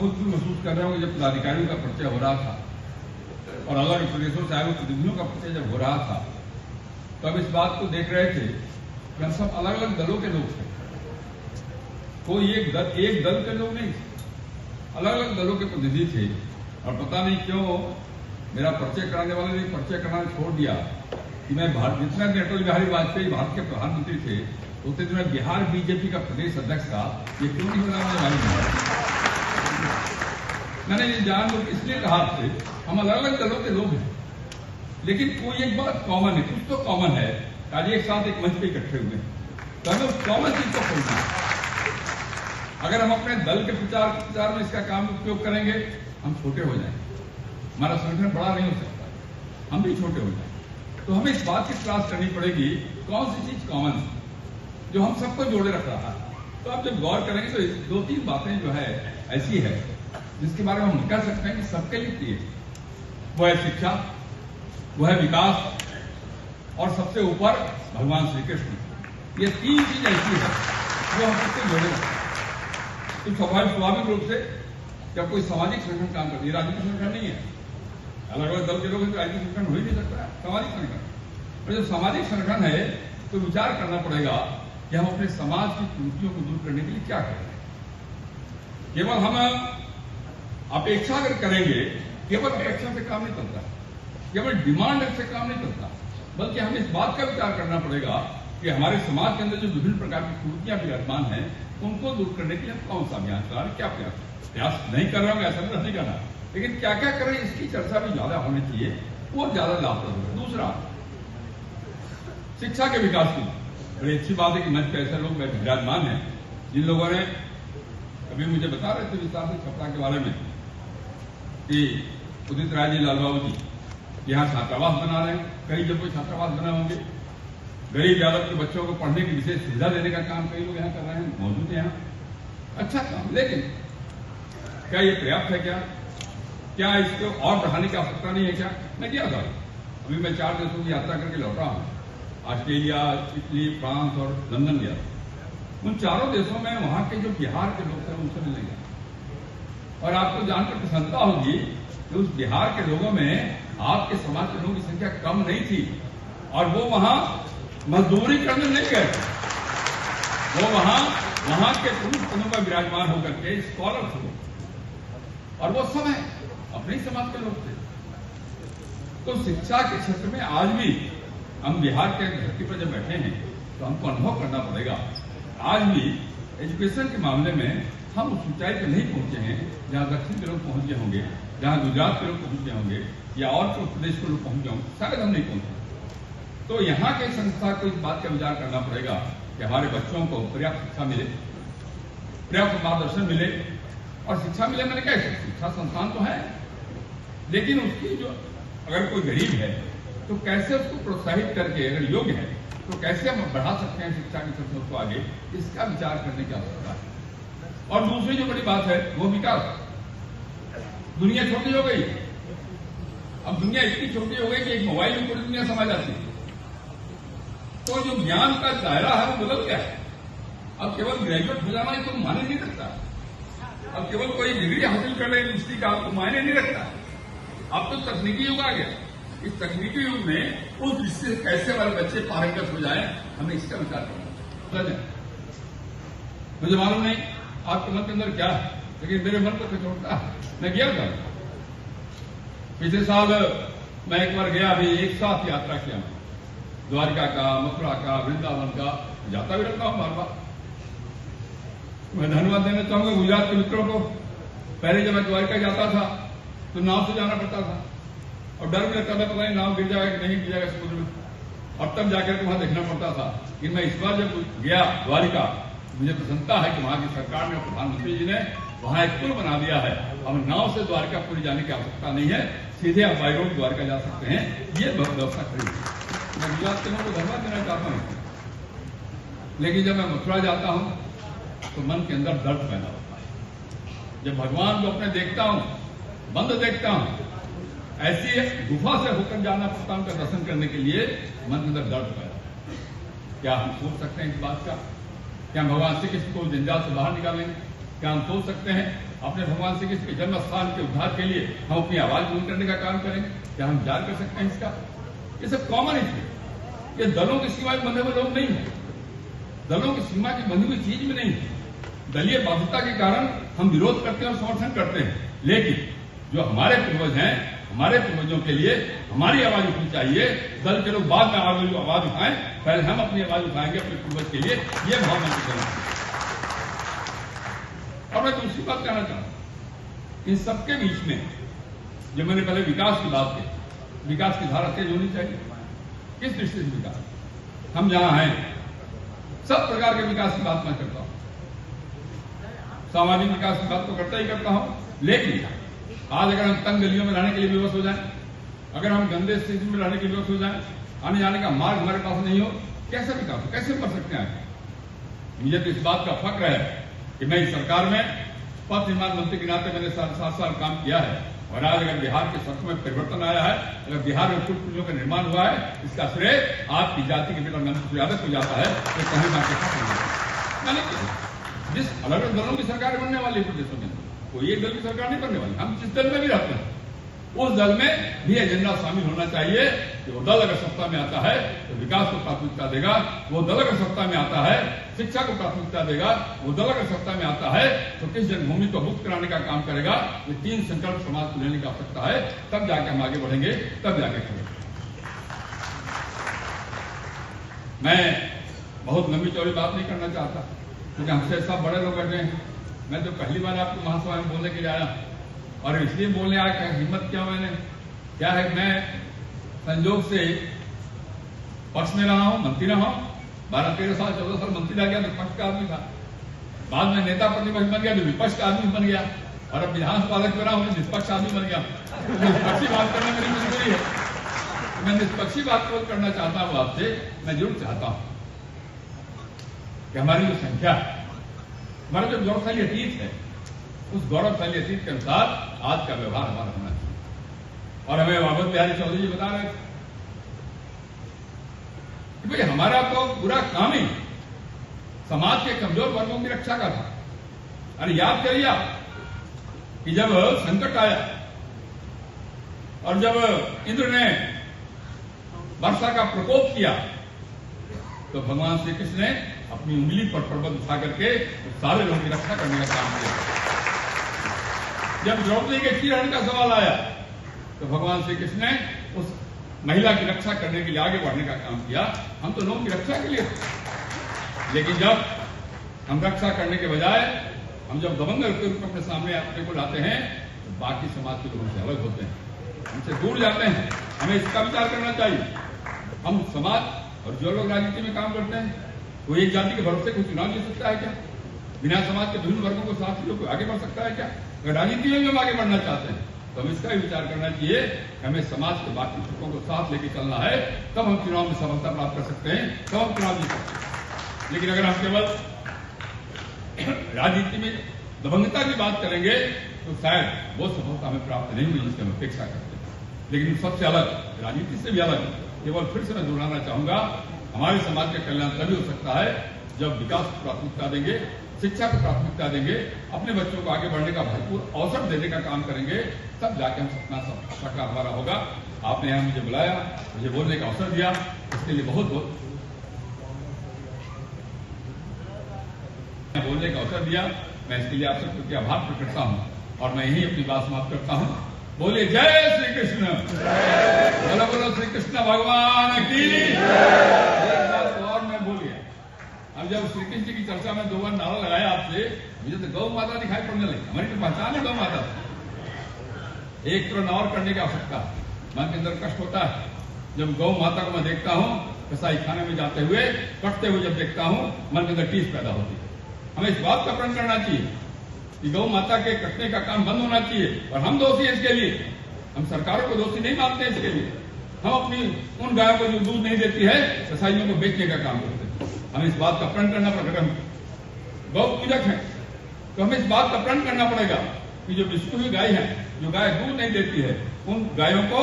खुद भी महसूस कर रहे होंगे जब पदाधिकारियों का परिचय हो रहा था और अलग प्रदेशों से आए हुए प्रतिनिधियों का परिचय जब हो रहा था, तो अब इस बात को देख रहे थे कि हम सब अलग अलग दलों के लोग थे। कोई एक दल के लोग नहीं थे, अलग अलग दलों के प्रतिनिधि थे। और पता नहीं क्यों मेरा परिचय कराने वाले ने परिचय कराना छोड़ दिया कि मैं जितना दिन अटल बिहारी वाजपेयी भारत के प्रधानमंत्री थे उतने दिन मैं बिहार बीजेपी का प्रदेश अध्यक्ष था। ये क्यों नहीं बना, मुझे मालूम नहीं। मैंने ये जानबूझ इसलिए कहा थे हम अलग अलग दलों के लोग हैं, लेकिन कोई एक बात कॉमन है, कुछ तो कॉमन है। आज एक साथ एक मंच पे इकट्ठे हुए तो हमें उस कॉमन चीज को खोजना है। अगर हम अपने दल के प्रचार में इसका काम उपयोग करेंगे, हम छोटे हो जाएंगे, हमारा संगठन बड़ा नहीं हो सकता, हम भी छोटे हो जाएंगे। तो हमें इस बात की तलाश करनी पड़ेगी कौन सी चीज कॉमन है जो हम सबको जोड़े रख रहा है। तो आप जब गौर करेंगे तो दो तीन बातें जो है ऐसी है जिसके बारे में हम कह सकते हैं कि सबके लिए प्रिय। वो है शिक्षा, वो है विकास और सबसे ऊपर भगवान श्री कृष्ण। ये तीन चीज ऐसी है जो हम सबको जोड़े रखते हैं। तो स्वाभाविक रूप से जब कोई सामाजिक संगठन काम करती है, राजनीतिक संगठन नहीं है, अलग अलग दल के लोग राजनीतिक संगठन हो ही नहीं सकता है, सामाजिक संगठन। और जब सामाजिक संगठन है तो विचार करना पड़ेगा कि हम अपने समाज की त्रुटियों को दूर करने के लिए क्या करें। केवल हम अपेक्षा अगर करेंगे, केवल अपेक्षा से काम नहीं चलता, केवल डिमांड से काम नहीं चलता, बल्कि हमें इस बात का विचार करना पड़ेगा कि हमारे समाज के अंदर जो विभिन्न प्रकार की त्रुटियां विराजमान हैं उनको दूर करने के लिए हम कौन सा अभियान चला रहे, क्या प्रयास नहीं कर रहे होंगे, ऐसा नहीं करना, लेकिन क्या क्या करें इसकी चर्चा भी ज्यादा होनी चाहिए, वो ज्यादा लाभप्रद होगा। दूसरा, शिक्षा के विकास की बड़ी अच्छी बात है कि मंच पे ऐसे लोग विराजमान हैं जिन लोगों ने कभी मुझे बता रहे थे विस्तार से छपरा के बारे में कि उदित राय जी, लाल बाबू जी यहाँ छात्रावास बना रहे हैं, कई जगह छात्रावास बने होंगे, गरीब यादव के बच्चों को पढ़ने की विशेष सुविधा देने का काम कई लोग यहाँ कर रहे हैं, मौजूद है यहाँ, अच्छा काम। लेकिन क्या ये पर्याप्त है? क्या इसको और बढ़ाने की आवश्यकता नहीं है? क्या मैं गया था, अभी मैं 4 देशों की यात्रा करके लौटा हूं, ऑस्ट्रेलिया, इटली, फ्रांस और लंदन गया। उन चारों देशों में वहां के जो बिहार के लोग थे उनसे मिलने गया और आपको जानकर प्रसन्नता होगी कि उस बिहार के लोगों में आपके समाज के लोगों की संख्या कम नहीं थी और वो वहां मजदूरी करने नहीं गए, वो वहां के प्रमुख पदों पर विराजमान होकर के स्कॉलर थे और वो सब है अपने ही समाज के लोग थे। तो शिक्षा के क्षेत्र में आज भी हम बिहार के धरती पर जब बैठे हैं तो हमको अनुभव करना पड़ेगा, आज भी एजुकेशन के मामले में हम उस ऊंचाई पर नहीं पहुंचे हैं जहां दक्षिण के लोग पहुंच गए होंगे, जहां गुजरात के लोग पहुंच गए होंगे या और उत्तर प्रदेश के लोग पहुंच गए होंगे, शायद हम नहीं पहुंचे। तो यहाँ के संस्था को इस बात का विचार करना पड़ेगा कि हमारे बच्चों को पर्याप्त शिक्षा मिले, पर्याप्त मार्गदर्शन मिले। और शिक्षा मिले मैंने क्या, शिक्षा संस्थान तो है, लेकिन उसकी जो अगर कोई गरीब है तो कैसे उसको प्रोत्साहित करके, अगर योग्य है तो कैसे हम बढ़ा सकते हैं शिक्षा के क्षेत्र को आगे, इसका विचार करने की आवश्यकता है। और दूसरी जो बड़ी बात है वो विकास। दुनिया छोटी हो गई, अब दुनिया इतनी छोटी हो गई कि एक मोबाइल में पूरी दुनिया समा जाती है। तो जो ज्ञान का दायरा है वो बदल गया है। अब केवल ग्रेजुएट हो जाना तो माने नहीं रखता, अब केवल कोई डिग्री हासिल कर ले यूनिवर्सिटी का आपको मायने नहीं रखता। अब तो तकनीकी युग आ गया, इस तकनीकी युग में उस दृष्टि से कैसे हमारे बच्चे पारंगत हो जाए, हमें इसका विचार करना है। मुझे मालूम नहीं आपके मन के अंदर क्या है, लेकिन मेरे मन को खिंचोड़ता है। मैं गया था पिछले साल, मैं एक बार गया, अभी एक साथ यात्रा किया, द्वारका का, मथुरा का, वृंदावन का, जाता भी रहता हूं बार बार। मैं धन्यवाद देना चाहूंगा गुजरात के मित्रों को। पहले जब मैं द्वारका जाता था तो नाव से जाना पड़ता था और डर भी लगता था, पता नहीं नाव गिर जाएगा कि नहीं गिर जाएगा समुद्र में, और तब जाकर के वहां देखना पड़ता था। लेकिन मैं इस बार जब गया द्वारिका, मुझे प्रसन्नता है कि वहां की सरकार ने, प्रधानमंत्री जी ने वहां एक पुल बना दिया है। अब नाव से द्वारकापुरी जाने की आवश्यकता नहीं है, सीधे आप बाई रोड द्वारका जा सकते हैं। ये व्यवस्था खड़ी है। मैं गुजरात के लोगों को धन्यवाद देना चाहता हूं। लेकिन जब मैं मथुरा जाता हूं तो मन के अंदर दर्द पैदा होता है। जब भगवान को अपने देखता हूं, बंद देखता हूं, ऐसी गुफा से होकर जाना पड़ता उनका दर्शन करने के लिए, मन के अंदर दर्द पैदा होता है। क्या हम सोच सकते हैं इस बात का? क्या भगवान श्री कृष्ण को जंजाल से बाहर निकालेंगे? क्या हम सोच सकते हैं अपने भगवान श्री कृष्ण के जन्म स्थान के उद्धार के लिए हम अपनी आवाज बुलंद करने का काम करेंगे। क्या हम विचार कर सकते हैं इसका? ये सब कॉमन इश्यू, ये दलों की सीमा में बंधे हुए लोग नहीं है, दलों की सीमा की बंधी हुई चीज में नहीं है। दलीय बाध्यता के कारण हम विरोध करते हैं और समर्थन करते हैं, लेकिन जो हमारे पूर्वज हैं, हमारे पूर्वजों के लिए हमारी आवाज उठनी चाहिए। दल के लोग बाद में आवाज उठाएं, पहले हम अपनी आवाज उठाएंगे अपने पूर्वज के लिए, ये भावना की जरूरत है। और मैं दूसरी बात कहना चाहता हूं, इन सबके बीच में जो मैंने पहले विकास की बात की, विकास की धारा तेज होनी चाहिए। किस दृष्टि से विकास? हम जहां हैं सब प्रकार के विकास की बात मैं करता हूं, सामाजिक विकास की बात तो करता ही करता हूं, लेकिन आज अगर हम तंग गलियों में रहने के लिए विवश हो जाएं, अगर हम गंदे स्थिति में रहने के लिए विवश हो जाएं, आने जाने का मार्ग हमारे पास नहीं हो, कैसे विकास हो, कैसे कर सकते हैं? मुझे तो इस बात का फक्र है कि मैं इस सरकार में पथ निर्माण मंत्री के नाते मैंने 7 साल काम किया है, और आज अगर बिहार के सड़कों में परिवर्तन आया है, अगर बिहार में पुल पुलियों का निर्माण हुआ है, इसका श्रेय आपकी जाति के बेटा नंद यादव को जाता है। तो कहीं ना कहीं जिस अलग अलग दलों की सरकार बनने वाली प्रदेशों में, कोई एक दल की सरकार नहीं बनने वाली। हम जिस दल में भी रहते हैं उस दल में भी एजेंडा शामिल होना चाहिए कि वो दल अगर सत्ता में आता है तो विकास को प्राथमिकता देगा, वो दल अगर सत्ता में आता है शिक्षा को प्राथमिकता देगा, वो दल अगर सत्ता में आता है तो किस जन्मभूमि को मुक्त कराने का काम करेगा। ये 3 संकल्प समाज को लेने की आवश्यकता है, तब जाके हम आगे बढ़ेंगे, तब जाके करेंगे। मैं बहुत लंबी चौड़ी बात नहीं करना चाहता, क्योंकि हमसे सब बड़े लोग बैठे हैं। मैं तो पहली बार आपको महासभा में बोलने के लिए आया, और इसलिए बोलने आया कि हिम्मत किया मैंने, क्या है, मैं संजोग से पक्ष में रहा हूं, मंत्री रहा हूं, 12-13 साल 14 साल मंत्री रह गया तो पक्ष का आदमी था, बाद में नेता प्रतिपक्ष बन गया तो विपक्ष का आदमी बन गया, और अब विधानसभा अध्यक्ष बना हूं निष्पक्ष आदमी बन गया। निष्पक्षी बात करना मेरी मजबूरी है, मैं निष्पक्षी बात को करना चाहता हूं आपसे। मैं जरूर चाहता हूं कि हमारी जो संख्या है, हमारा जो गौरवशाली अतीत है, उस गौरवशाली अतीत के अनुसार आज का व्यवहार हमारा होना चाहिए। और हमें वाबत बिहारी चौधरी जी बता रहे थे कि भाई हमारा तो पूरा काम ही समाज के कमजोर वर्गों की रक्षा का था। अरे याद करिए आप कि जब संकट आया और जब इंद्र ने वर्षा का प्रकोप किया तो भगवान श्री कृष्ण ने अपनी उंगली पर पर्वत उठा करके सारे लोगों की रक्षा करने का काम किया। जब द्रौपदी के चीरहरण का सवाल आया तो भगवान श्री कृष्ण ने उस महिला की रक्षा करने के लिए आगे बढ़ने का काम किया। हम तो लोगों की रक्षा के लिए थे, लेकिन जब हम रक्षा करने के बजाय हम जब दबंग के रूप में अपने सामने अपने को लाते हैं तो बाकी समाज के लोगों से अलग होते हैं, हमसे दूर जाते हैं। हमें इसका विचार करना चाहिए। हम समाज और जो लोग राजनीति में काम करते हैं वो एक जाति के भरोसे को चुनाव जीत सकता है क्या? बिना समाज के विभिन्न वर्गों को साथ लोग आगे बढ़ सकता है क्या? अगर राजनीति में भी हम आगे बढ़ना चाहते हैं तो हमें इसका भी विचार करना चाहिए कि हमें समाज के बाकी लोगों को साथ लेके चलना है, तब हम चुनाव में सफलता प्राप्त कर सकते हैं, तब हम चुनाव जीत सकते हैं। लेकिन अगर हम केवल राजनीति में दबंगता की बात करेंगे तो शायद वो सफलता हमें प्राप्त नहीं हुई जिसकी हम अपेक्षा करते हैं। लेकिन सबसे अलग, राजनीति से भी अलग, केवल फिर से मैं दोहराना चाहूंगा, हमारे समाज का कल्याण तभी हो सकता है जब विकास को प्राथमिकता देंगे, शिक्षा को प्राथमिकता देंगे, अपने बच्चों को आगे बढ़ने का भरपूर अवसर देने का काम करेंगे, तब जाके हम सपना साकार हमारा होगा। आपने यहाँ मुझे बुलाया, मुझे बोलने का अवसर दिया, इसके लिए बहुत बहुत बोलने का अवसर दिया, मैं इसके लिए आपसे प्रति आभार प्रकट करता हूँ और मैं यही अपनी बात समाप्त करता हूँ। बोले जय श्री कृष्ण, बोलो बोलो श्री कृष्ण भगवान की। एक बात और मैं बोल गया, अब जब श्री कृष्ण की चर्चा में 2 बार नारा लगाया आपसे, मुझे तो गौ माता दिखाई पड़ने लगी। हमारी तो पहचान है गौ माता। एक प्रण और करने की आवश्यकता, मन के अंदर कष्ट होता है जब गौ माता को मैं देखता हूँ कसाई खाने में जाते हुए, कटते हुए जब देखता हूँ मन के अंदर टीस पैदा होती है। हमें इस बात का प्रण करना चाहिए कि गौ माता के कटने का काम बंद होना चाहिए, और हम दोषी हैं इसके लिए। हम सरकारों को दोषी नहीं मानते हैं इसके लिए। हम अपनी उन गायों को जो दूध नहीं देती है कसाईयों को बेचने का काम करते हैं। हमें इस बात का प्रण करना पड़ेगा। हम गौ पूजक हैं तो हमें इस बात का प्रण करना पड़ेगा कि जो बिस्कुट हुई गाय है, जो गाय दूध नहीं देती है, उन गायों को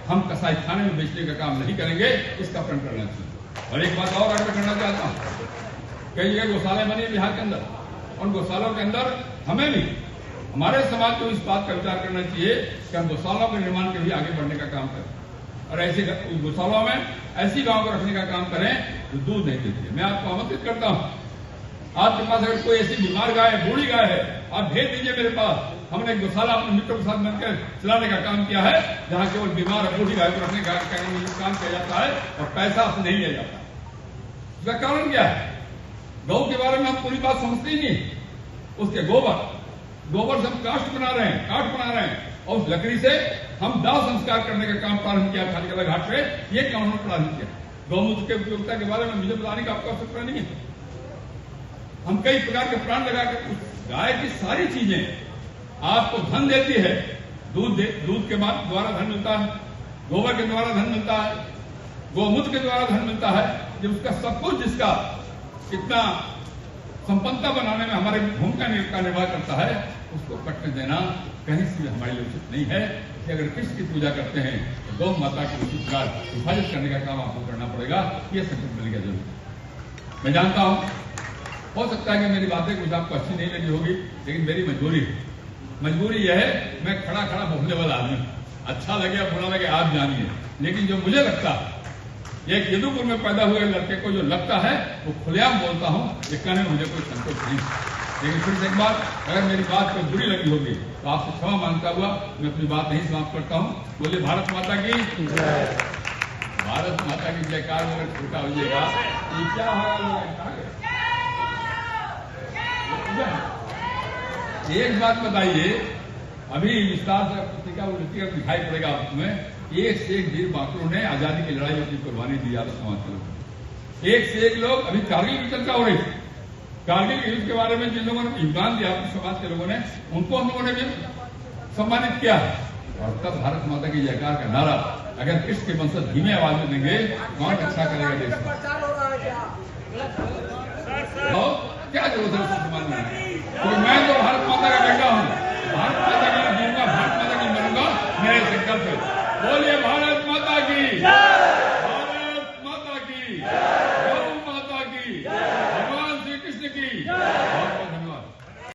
हम कसाई खाने में बेचने का काम नहीं करेंगे, इसका प्रण करना चाहिए। और एक बात और आगे करना चाहता हूँ, कई जगह गौशालाएं बनी बिहार के अंदर, उन गौशालों के अंदर हमें भी हमारे समाज को इस बात का विचार करना चाहिए कि हम गौशालाओं के निर्माण के लिए आगे बढ़ने का काम करें और ऐसे गौशालाओं में ऐसी गांव को रखने का काम करें जो दूध नहीं देती है। मैं आपको आमंत्रित करता हूं, आपके पास अगर कोई ऐसी बीमार गाय है, बूढ़ी गाय है, आप भेज दीजिए मेरे पास। हमने एक गौशाला अपने मित्रों के साथ मिलकर चलाने का काम किया है, जहां केवल बीमार और बूढ़ी गाय को रखने का काम किया जाता है और पैसा आपसे नहीं लिया जाता। इसका कारण क्या है? गौ के बारे में हम पूरी बात समझते ही नहीं। उसके गोबर से हम काष्ठ बना रहे हैं, काठ बना रहे हैं और उस लकड़ी से हम दाह संस्कार करने का काम प्रारंभ किया खालीकला घाट पे। ये काम हमने प्रारंभ किया। गौमूत्र के उपयोगिता के बारे में मुझे बताने का आपको आवश्यकता नहीं है। हम कई प्रकार के प्राण लगाकर गाय की सारी चीजें आपको धन देती है। दूध के द्वारा धन मिलता है, गोबर के द्वारा धन मिलता है, गोमूत्र के द्वारा धन मिलता है। जब उसका सब कुछ जिसका कितना संपन्नता बनाने में हमारी भूमिका का निर्वाह करता है, उसको कटने देना कहीं से हमारे लिए उचित नहीं है। कि अगर कृष्ण की पूजा करते हैं तो गौ माता की उचित प्रकार हिफाजत करने का काम आपको करना पड़ेगा। ये संकल्प मिलेगा जरूर। मैं जानता हूं हो सकता है कि मेरी बातें कुछ आपको अच्छी नहीं लगी होगी, लेकिन मेरी मजबूरी यह है, मैं खड़ा बोलने वाला आदमी। अच्छा लगे या बुरा लगे आप जानिए, लेकिन जो मुझे लगता है, एक यदुपुर में पैदा हुए लड़के को जो लगता है वो खुलेआम बोलता हूं। ये कहने में मुझे कोई संतोष नहीं। लेकिन फिर से एक बार, अगर मेरी बात कोई बुरी लगी होगी तो आपसे क्षमा मांगता हुआ मैं अपनी बात नहीं समाप्त करता हूं। बोलिए भारत माता की जय। भारत माता की जयकार अगर छोटा हो जाएगा ये क्या होगा? एक बात बताइए, अभी विस्तार से पत्रिका दिखाई पड़ेगा आपको। एक से एक वीर बांकुरों ने आजादी की लड़ाई में अपनी कुर्बानी दी। याद समाज के लोग एक से एक लोग, अभी कारगिल की चर्चा हो रही थी, कारगिल के युद्ध के बारे में जिन लोगों ने योगदान दिया अपने समाज के लोगों ने, उनको हम लोगों ने भी सम्मानित किया। और तब भारत माता की जयकार का नारा अगर कृष्ण के वंशज धीमे आवाज में देंगे कौन अच्छा करेगा देश में? क्या जरूरत है सम्मान में? तो मैं तो भारत माता